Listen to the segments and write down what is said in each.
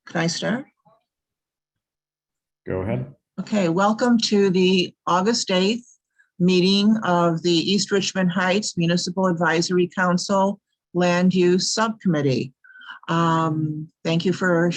Can I start? Go ahead. Okay, welcome to the August 8th meeting of the East Richmond Heights Municipal Advisory Council Land Use Subcommittee. Thank you for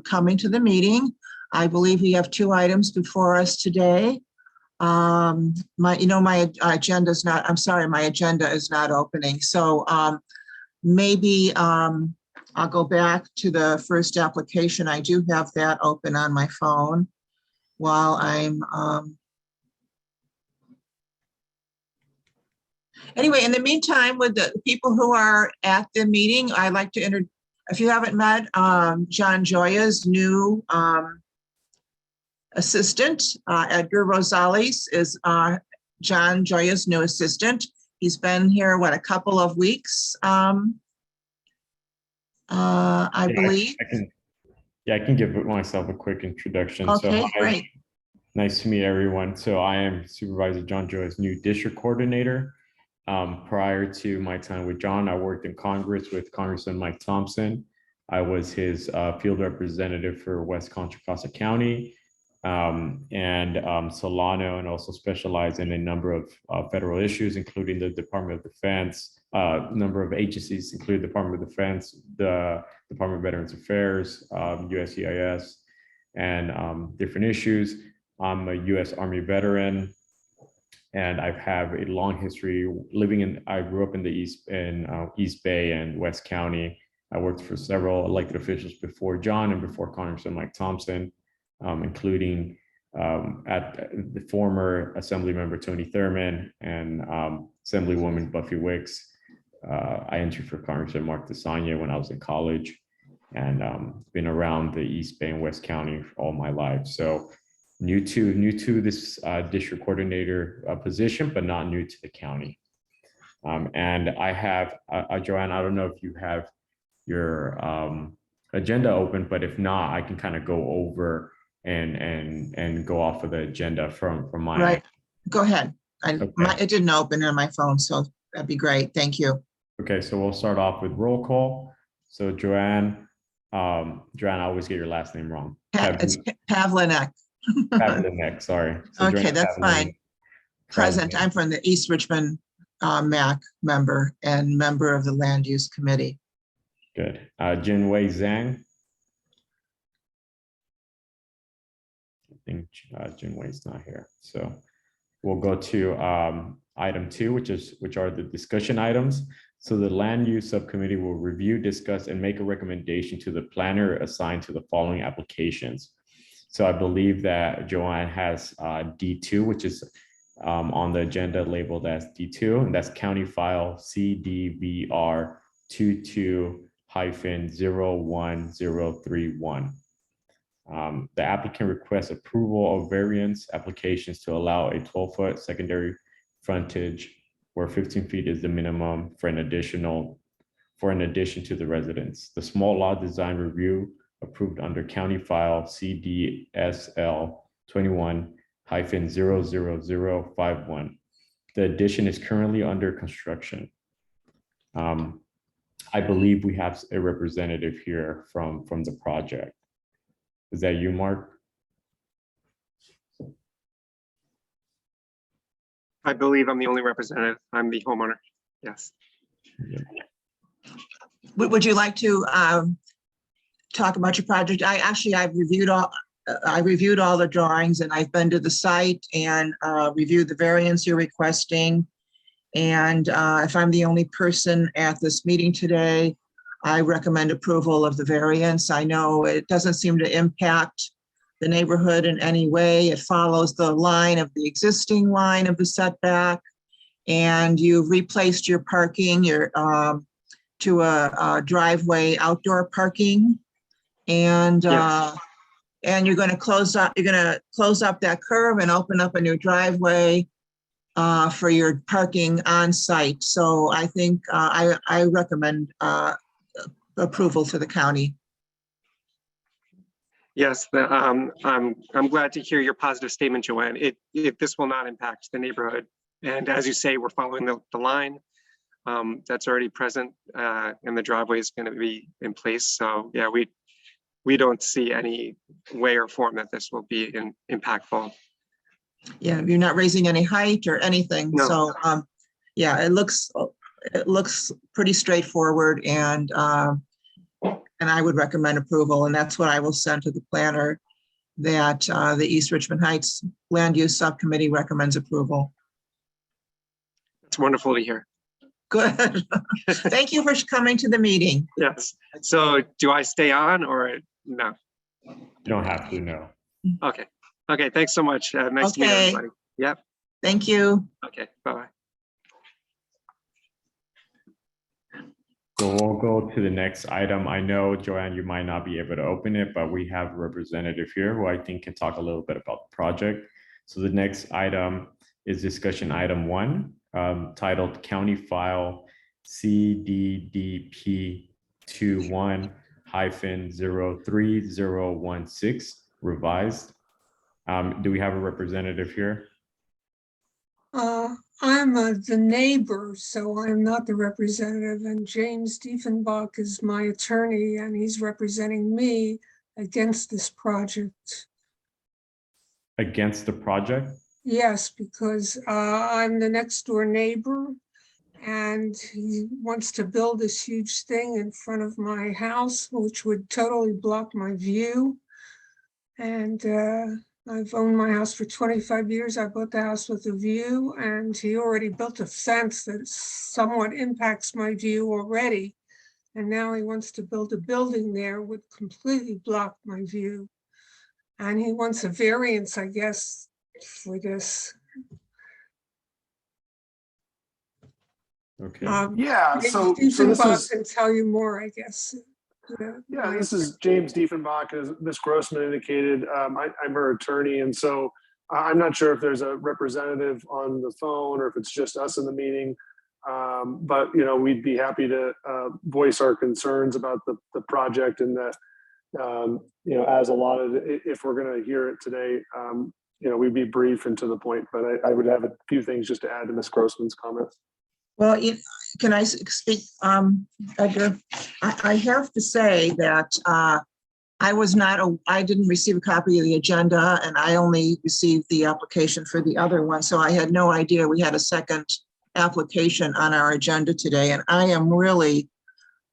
coming to the meeting. I believe we have two items before us today. My agenda is not, I'm sorry, my agenda is not opening. So maybe I'll go back to the first application. I do have that open on my phone while I'm, anyway, in the meantime, with the people who are at the meeting, I'd like to if you haven't met John Joya's new assistant, Edgar Rosales is John Joya's new assistant. He's been here, what, a couple of weeks, I believe. I can give myself a quick introduction. Okay, so, great. Nice to meet everyone. So I am Supervisor John Joya's new district coordinator. Prior to my time with John, I worked in Congress with Congressman Mike Thompson. I was his field representative for West Contra Costa County and Solano, and also specialized in a number of federal issues, including the Department of Defense, number of agencies, including the Department of Defense, the Department of Veterans Affairs, USCIS, and different issues. I'm a U.S. Army veteran, and I have a long history living in. I grew up in the East Bay and West County. I worked for several elected officials before John and before Congressman Mike Thompson, including at the former Assembly Member Tony Thurman and Assemblywoman Buffy Wicks. I entered for Congressman Mark DeSanya when I was in college, and been around the East Bay and West County for all my life. So new to this district coordinator position, but not new to the county. And I have Joanne. I don't know if you have your agenda open, but if not, I can kind of go over and go off of the agenda from my. Right. Go ahead. Okay. It didn't open on my phone, so that'd be great. Thank you. Okay, so we'll start off with roll call. So Joanne, I always get your last name wrong. It's Pavlinek. Pavlinek, sorry. So okay, Joanne that's Pavlinek, fine. Present. I'm from the East Richmond MAC member and member of the Land Use Committee. Good. Jinwei Zhang. I think Jinwei's not here. So we'll go to item 2, which are the discussion items. So the Land Use Subcommittee will review, discuss, and make a recommendation to the planner assigned to the following applications. So I believe that Joanne has D2, which is on the agenda labeled as D2, and that's County File CDVR 22-01031. The applicant requests approval of variance applications to allow a 12-foot secondary frontage where 15 feet is the minimum for an addition to the residence. The small lot design review approved under County File CDSL 21-00051. The addition is currently under construction. I believe we have a representative here from the project. Is that you, Mark? I believe I'm the only representative. I'm the homeowner. Yes. Yeah. Would you like to talk about your project? I've reviewed all the drawings, and I've been to the site and reviewed the variance you're requesting. And if I'm the only person at this meeting today, I recommend approval of the variance. I know it doesn't seem to impact the neighborhood in any way. It follows the line of the existing line of the setback, and you've replaced your parking to a driveway outdoor parking, and Yes. And you're going to close up that curve and open up a new driveway for your parking on site. So I think I recommend approval to the county. Yes, I'm glad to hear your positive statement, Joanne. This will not impact the neighborhood. And as you say, we're following the line that's already present, and the driveway is going to be in place. So yeah, we don't see any way or form that this will be impactful. Yeah, you're not raising any height or anything. No. So, yeah, it looks pretty straightforward, and I would recommend approval, and that's what I will send to the planner, that the East Richmond Heights Land Use Subcommittee recommends approval. It's wonderful to hear. Good. Thank you for coming to the meeting. Yes. So do I stay on or no? You don't have to, no. Okay. Okay. Thanks so much. Nice to meet Okay. everybody. Yep. Thank you. Okay. Bye-bye. So we'll go to the next item. I know, Joanne, you might not be able to open it, but we have a representative here who I think can talk a little bit about the project. So the next item is discussion item 1, titled County File CDDP 21-03016 revised. Do we have a representative here? I'm the neighbor, so I'm not the representative, and James Diefenbach is my attorney, and he's representing me against this project. Against the project? Yes, because I'm the next door neighbor, and he wants to build this huge thing in front of my house, which would totally block my view. And I've owned my house for 25 years. I bought the house with a view, and he already built a fence that somewhat impacts my view already. And now he wants to build a building there would completely block my view. And he wants a variance, I guess, for this. Okay. Yeah, so this Diefenbach is, can tell you more, I guess. yeah, this is James Diefenbach, as Ms. Grossman indicated. I'm her attorney, and so I'm not sure if there's a representative on the phone or if it's just us in the meeting. But we'd be happy to voice our concerns about the project, and that as allotted, if we're going to hear it today, we'd be brief and to the point. But I would have a few things just to add to Ms. Grossman's comments. Well, can I speak, Edgar? I have to say that I didn't receive a copy of the agenda, and I only received the application for the other one. So I had no idea we had a second application on our agenda today. And I am really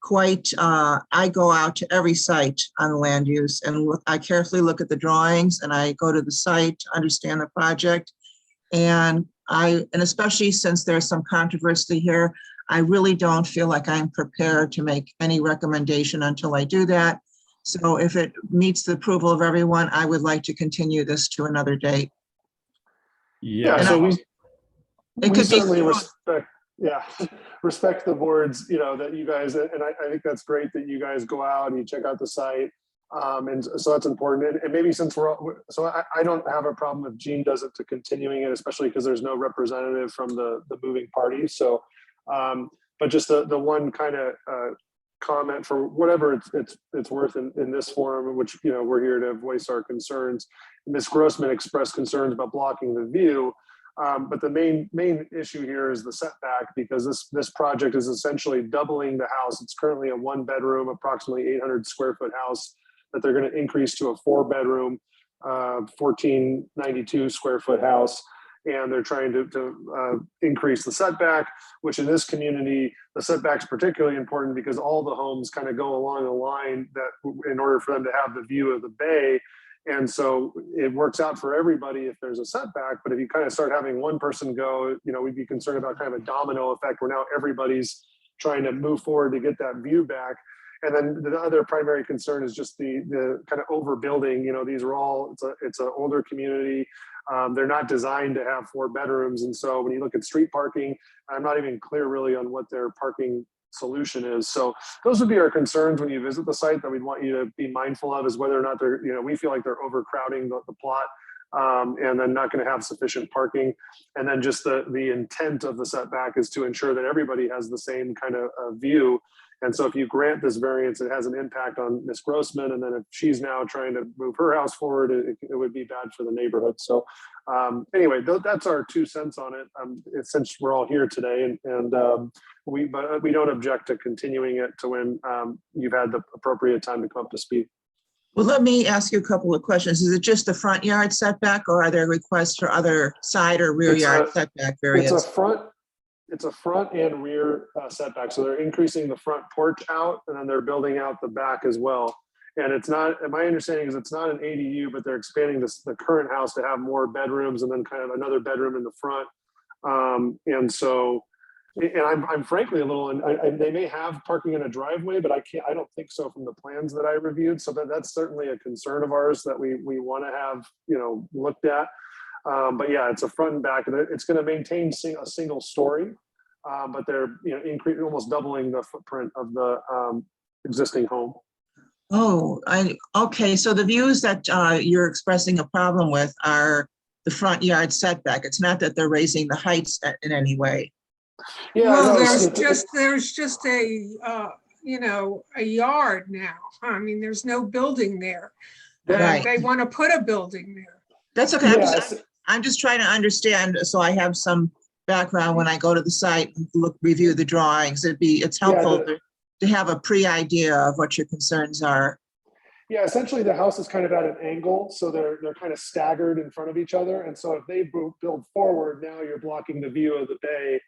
quite, I go out to every site on land use, and I carefully look at the drawings, and I go to the site to understand the project. And especially since there's some controversy here, I really don't feel like I'm prepared to make any recommendation until I do that. So if it meets the approval of everyone, I would like to continue this to another date. Yeah, so we certainly respect the boards, that you guys, and I think that's great that you guys go out and you check out the site. And so that's important. And maybe since I don't have a problem if Gene does it to continuing it, especially because there's no representative from the moving party. So, but just the one kind of comment for whatever it's worth in this forum, in which we're here to voice our concerns. Ms. Grossman expressed concerns about blocking the view. But the main issue here is the setback, because this project is essentially doubling the house. It's currently a 1-bedroom, approximately 800 square foot house that they're going to increase to a 4-bedroom, 1492 square foot house. And they're trying to increase the setback, which in this community, the setback's particularly important because all the homes kind of go along a line that in order for them to have the view of the bay. And so it works out for everybody if there's a setback, but if you kind of start having one person go, we'd be concerned about kind of a domino effect where now everybody's trying to move forward to get that view back. And then the other primary concern is just the kind of overbuilding. These are all, it's an older community. They're not designed to have 4 bedrooms. And so when you look at street parking, I'm not even clear really on what their parking solution is. So those would be our concerns when you visit the site that we'd want you to be mindful of, is whether or not they're, we feel like they're overcrowding the plot, and then not going to have sufficient parking. And then just the intent of the setback is to ensure that everybody has the same kind of view. And so if you grant this variance, it has an impact on Ms. Grossman. And then if she's now trying to move her house forward, it would be bad for the neighborhood. So anyway, that's our 2 cents on it. Since we're all here today, but we don't object to continuing it to when you've had the appropriate time to come up to speed. Well, let me ask you a couple of questions. Is it just the front yard setback or are there requests for other side or rear It's yard a- setback It's a variance? front and rear setback. So they're increasing the front porch out and then they're building out the back as well. And it's not, and my understanding is it's not an ADU, but they're expanding the current house to have more bedrooms and then kind of another bedroom in the front. And so, and I'm frankly a little, they may have parking in a driveway, but I don't think so from the plans that I reviewed. So that's certainly a concern of ours that we want to have, looked at. But yeah, it's a front and back, and it's going to maintain a single story, but they're increasing, almost doubling the footprint of the existing home. Oh, okay, so the views that you're expressing a problem with are the front yard setback. It's not that they're raising the heights in any way. Yeah, Well, no, there's just a, a yard now. I mean, there's no building there. Right. They want to put a building there. That's okay. Yeah, I'm just trying to understand, so I have some background when I go to the site and review the drawings. It's helpful to have a pre-idea of what your concerns are. Yeah, essentially the house is kind of at an angle, so they're kind of staggered in front of each other. And so if they build forward, now you're blocking the view of the bay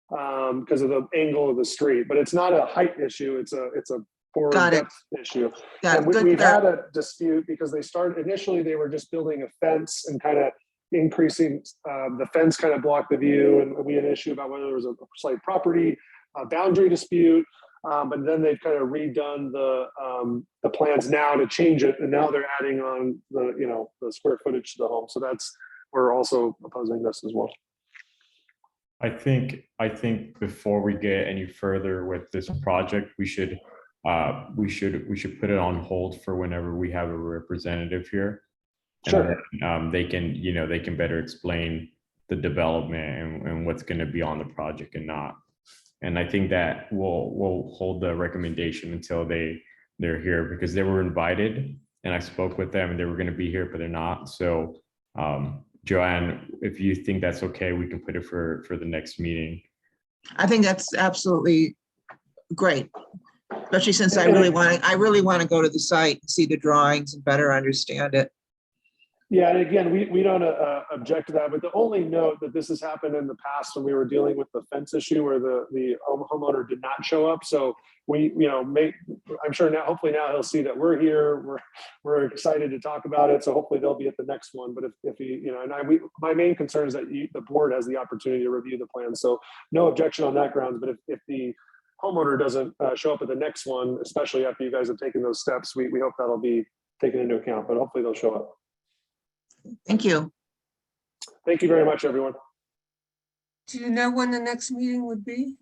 because of the angle of the street. But it's not a height issue; it's a forward depth issue. And we've had a dispute because initially they were just building a fence and kind of increasing the fence kind of blocked the view, and we had an issue about whether there was a slight property boundary dispute. But then they've kind of redone the plans now to change it, and now they're adding on the square footage to the home. So we're also opposing this as well. I think before we get any further with this project, we should put it on hold for whenever we have a representative here. Sure. And they can better explain the development and what's going to be on the project and not. And I think that we'll hold the recommendation until they're here, because they were invited and I spoke with them and they were going to be here, but they're not. So Joanne, if you think that's okay, we can put it for the next meeting. I think that's absolutely great, especially since I really want to go to the site and see the drawings and better understand it. Yeah, and again, we don't object to that, but the only note that this has happened in the past when we were dealing with the fence issue where the homeowner did not show up. So I'm sure now, hopefully now he'll see that we're here. We're excited to talk about it. So hopefully they'll be at the next one. But if he, my main concern is that the board has the opportunity to review the plan. So no objection on that grounds. But if the homeowner doesn't show up at the next one, especially after you guys have taken those steps, we hope that'll be taken into account. But hopefully they'll show up. Thank you. Thank you very much, everyone. Do you know when the next meeting would be?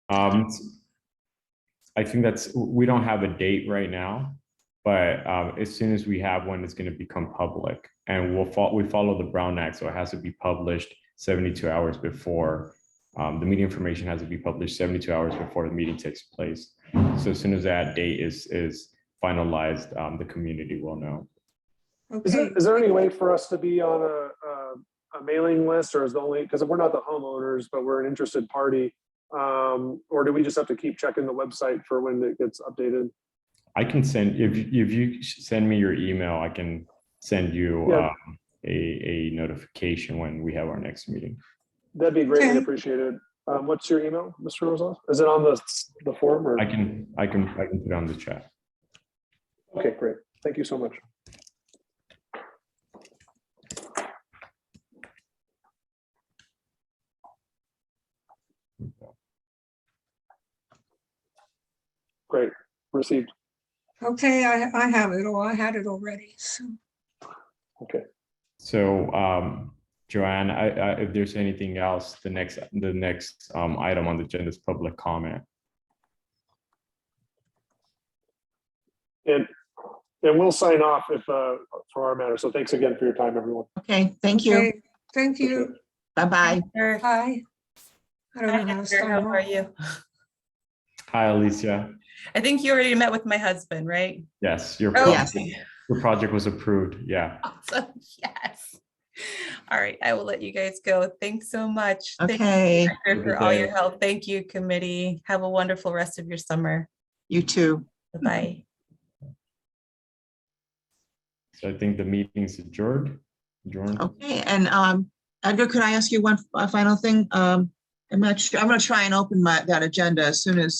I think we don't have a date right now, but as soon as we have one, it's going to become public, and we follow the Brown Act, so it has to be published 72 hours before. The meeting information has to be published 72 hours before the meeting takes place. So as soon as that date is finalized, the community will know. Okay. Is there any way for us to be on a mailing list, or is the only, because we're not the homeowners, but we're an interested party, or do we just have to keep checking the website for when it gets updated? I can send, if you send me your email, I can send you a notification when we have our next meeting. That'd be greatly Okay. appreciated. What's your email, Mr. Rosas? Is it on the form, or? I can put it on the chat. Okay, great. Thank you so much. Great, received. Okay, I have it all. I had it already. So Okay. So Joanne, if there's anything else, the next item on the agenda is public comment. And we'll sign off if for our matter. So thanks again for your time, everyone. Okay, thank you. okay, thank you. Bye-bye. Sure. Hi. I don't Hi, know how to Heather. sign How off. are you? Hi, Alicia. I think you already met with my husband, right? Yes, your Oh, Yes. project was approved. Yeah. awesome. Yes. All right, I will let you guys go. Thanks so much. Thank Okay, you Director, for Good all day. your help. Thank you, committee. Have a wonderful rest of your summer. you too. Bye-bye. So I think the meeting's adjourned. Okay, and Edgar, could I ask you one final thing? I'm not sure, I'm gonna try and open that agenda as soon as